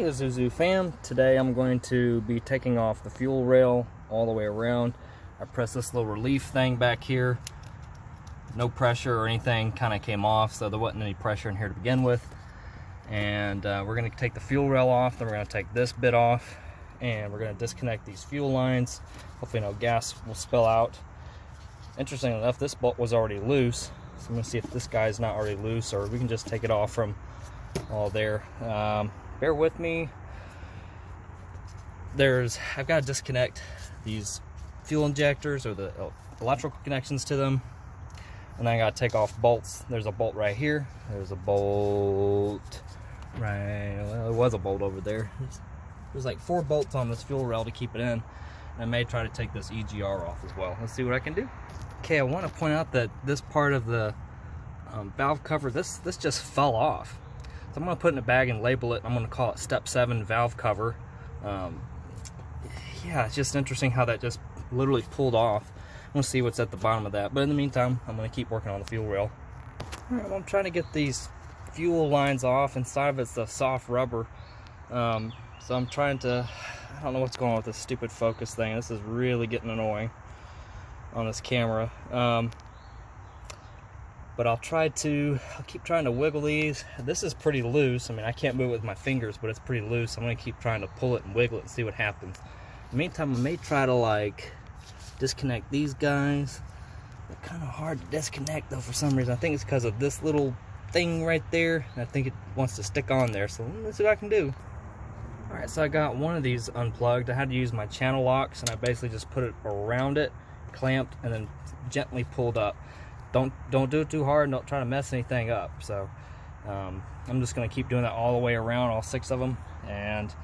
Hey Isuzu fam, today I'm going to be taking off the fuel rail all the way around. I pressed this little relief thing back here. No pressure or anything, kind of came off, so there wasn't any pressure in here to begin with. And we're going to take the fuel rail off, then we're going to take this bit off, and we're going to disconnect these fuel lines. Hopefully no gas will spill out. Interestingly enough, this bolt was already loose, so I'm going to see if this guy's not already loose, or we can just take it off from all there. Bear with me. I've got to disconnect these fuel injectors or the electrical connections to them, and then I got to take off bolts. There's a bolt right here. There's a bolt right. Well, there was a bolt over there. There's like 4 bolts on this fuel rail to keep it in. And I may try to take this EGR off as well. Let's see what I can do. Okay, I want to point out that this part of the valve cover, this just fell off. So I'm going to put it in a bag and label it. I'm going to call it Step 7 valve cover. Yeah, it's just interesting how that just literally pulled off. I'm going to see what's at the bottom of that. But in the meantime, I'm going to keep working on the fuel rail. Alright, well, I'm trying to get these fuel lines off. Inside of it's the soft rubber. So I'm trying to, I don't know what's going on with this stupid focus thing. This is really getting annoying on this camera. But I'll keep trying to wiggle these. This is pretty loose. I mean, I can't move it with my fingers, but it's pretty loose. I'm gonna keep trying to pull it and wiggle it and see what happens. In the meantime, I may try to like disconnect these guys. They're kind of hard to disconnect though for some reason. I think it's because of this little thing right there. I think it wants to stick on there, so let's see what I can do. All right, so I got one of these unplugged. I had to use my channel locks, and I basically just put it around it, clamped, and then gently pulled up. Don't do it too hard, don't try to mess anything up. So I'm just going to keep doing that all the way around, all 6 of them, and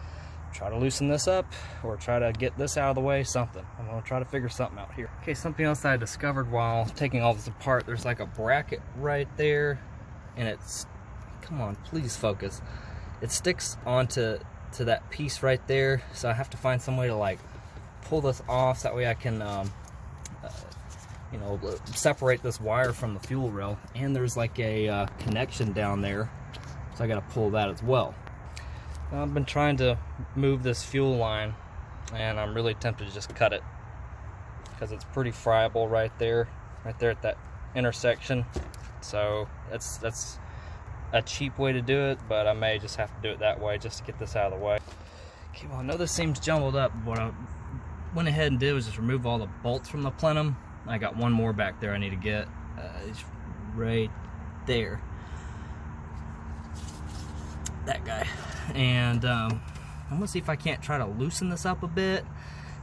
try to loosen this up or try to get this out of the way, something. I'm going to try to figure something out here. Okay, something else I discovered while taking all this apart, there's like a bracket right there, and it's, come on, please focus. It sticks onto that piece right there, so I have to find some way to like pull this off so that way I can you know, separate this wire from the fuel rail. And there's like a connection down there, so I got to pull that as well. I've been trying to move this fuel line, and I'm really tempted to just cut it because it's pretty friable right there at that intersection. So that's a cheap way to do it, but I may just have to do it that way just to get this out of the way. Okay, well, I know this seems jumbled up, but what I went ahead and did was just remove all the bolts from the plenum. I got one more back there I need to get. It's right there. That guy. And I'm gonna see if I can't try to loosen this up a bit,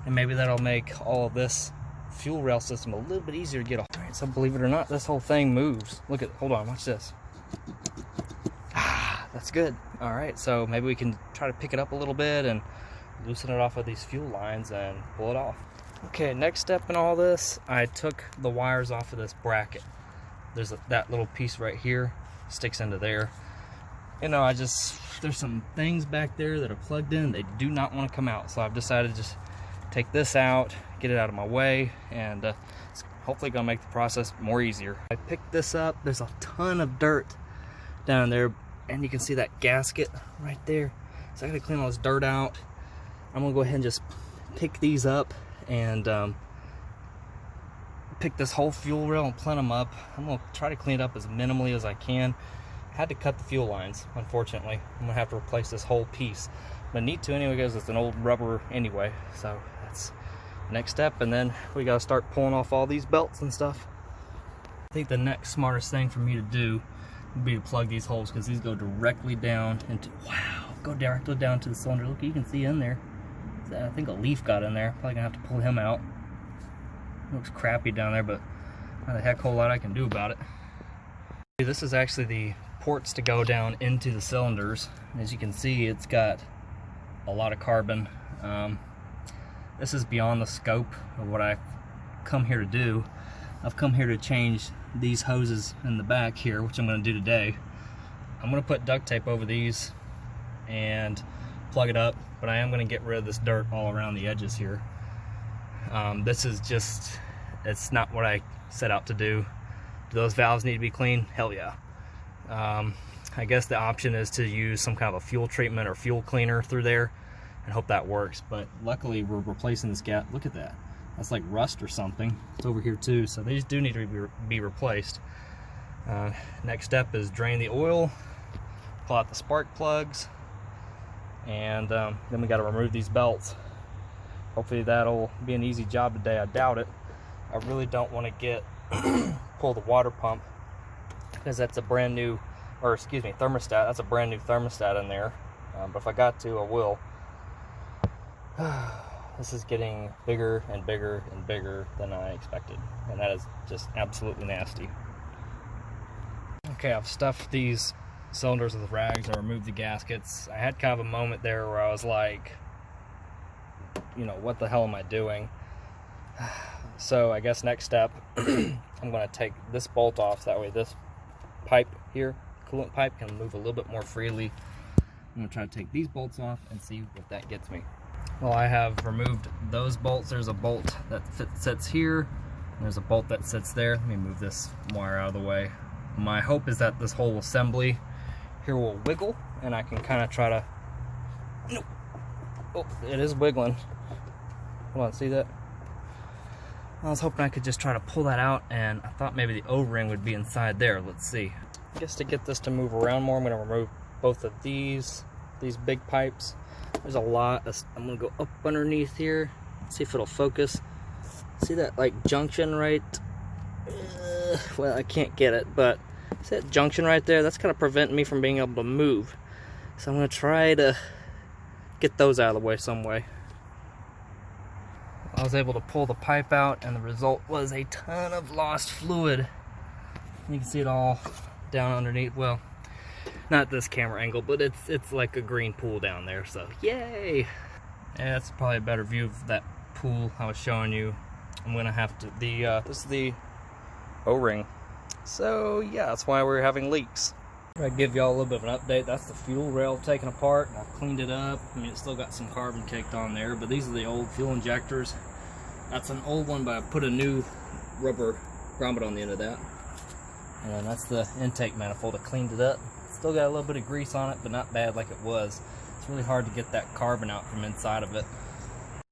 and maybe that'll make all of this fuel rail system a little bit easier to get off. Alright, so believe it or not, this whole thing moves. Look at, hold on, watch this. Ah, that's good. Alright, so maybe we can try to pick it up a little bit and loosen it off of these fuel lines and pull it off. Okay, next step in all this, I took the wires off of this bracket. There's that little piece right here, sticks into there. You know, there's some things back there that are plugged in, they do not want to come out. So I've decided to just take this out, get it out of my way, and it's hopefully gonna make the process more easier. I picked this up, there's a ton of dirt down there, and you can see that gasket right there. So I gotta clean all this dirt out. I'm gonna go ahead and just pick these up and pick this whole fuel rail and plenum up. I'm gonna try to clean it up as minimally as I can. Had to cut the fuel lines, unfortunately. I'm gonna have to replace this whole piece, but I need to anyway because it's an old rubber anyway. So that's the next step, and then we gotta start pulling off all these belts and stuff. I think the next smartest thing for me to do would be to plug these holes, because these go directly down into, wow, go directly down to the cylinder. Look, you can see in there. I think a leaf got in there. Probably gonna have to pull him out. Looks crappy down there, but not a heck whole lot I can do about it. This is actually the ports to go down into the cylinders. As you can see, it's got a lot of carbon. This is beyond the scope of what I've come here to do. I've come here to change these hoses in the back here, which I'm going to do today. I'm going to put duct tape over these and plug it up, but I am going to get rid of this dirt all around the edges here. This is just, it's not what I set out to do. Do those valves need to be clean? Hell yeah. I guess the option is to use some kind of a fuel treatment or fuel cleaner through there and hope that works. But luckily we're replacing this gap. Look at that. That's like rust or something. It's over here too, so these do need to be replaced. Next step is drain the oil, pull out the spark plugs, and then we got to remove these belts. Hopefully that'll be an easy job today. I doubt it. I really don't want to get pull the water pump, because that's a brand new, or excuse me, thermostat. That's a brand new thermostat in there. But if I got to, I will. This is getting bigger and bigger and bigger than I expected, and that is just absolutely nasty. Okay, I've stuffed these cylinders with rags. I removed the gaskets. I had kind of a moment there where I was like, you know, what the hell am I doing? So I guess next step, I'm going to take this bolt off, so that way this pipe here, coolant pipe, can move a little bit more freely. I'm going to try to take these bolts off and see what that gets me. Well, I have removed those bolts. There's a bolt that sits here, and there's a bolt that sits there. Let me move this wire out of the way. My hope is that this whole assembly here will wiggle, and I can kind of try to... Nope. Oh, it is wiggling. Hold on, see that? I was hoping I could just try to pull that out, and I thought maybe the O-ring would be inside there. Let's see. I guess to get this to move around more, I'm going to remove both of these big pipes. There's a lot. I'm going to go up underneath here, see if it'll focus. See that like junction right? Well, I can't get it, but see that junction right there? That's kind of preventing me from being able to move. So I'm going to try to get those out of the way some way. I was able to pull the pipe out, and the result was a ton of lost fluid. You can see it all down underneath. Well, not this camera angle, but it's like a green pool down there, so yay! Yeah, that's probably a better view of that pool I was showing you. I'm gonna have to, this is the O-ring. So yeah, that's why we're having leaks. I'll give y'all a little bit of an update. That's the fuel rail taken apart. I cleaned it up. I mean, it's still got some carbon caked on there, but these are the old fuel injectors. That's an old one, but I put a new rubber grommet on the end of that. And then that's the intake manifold. I cleaned it up. Still got a little bit of grease on it, but not bad like it was. It's really hard to get that carbon out from inside of it.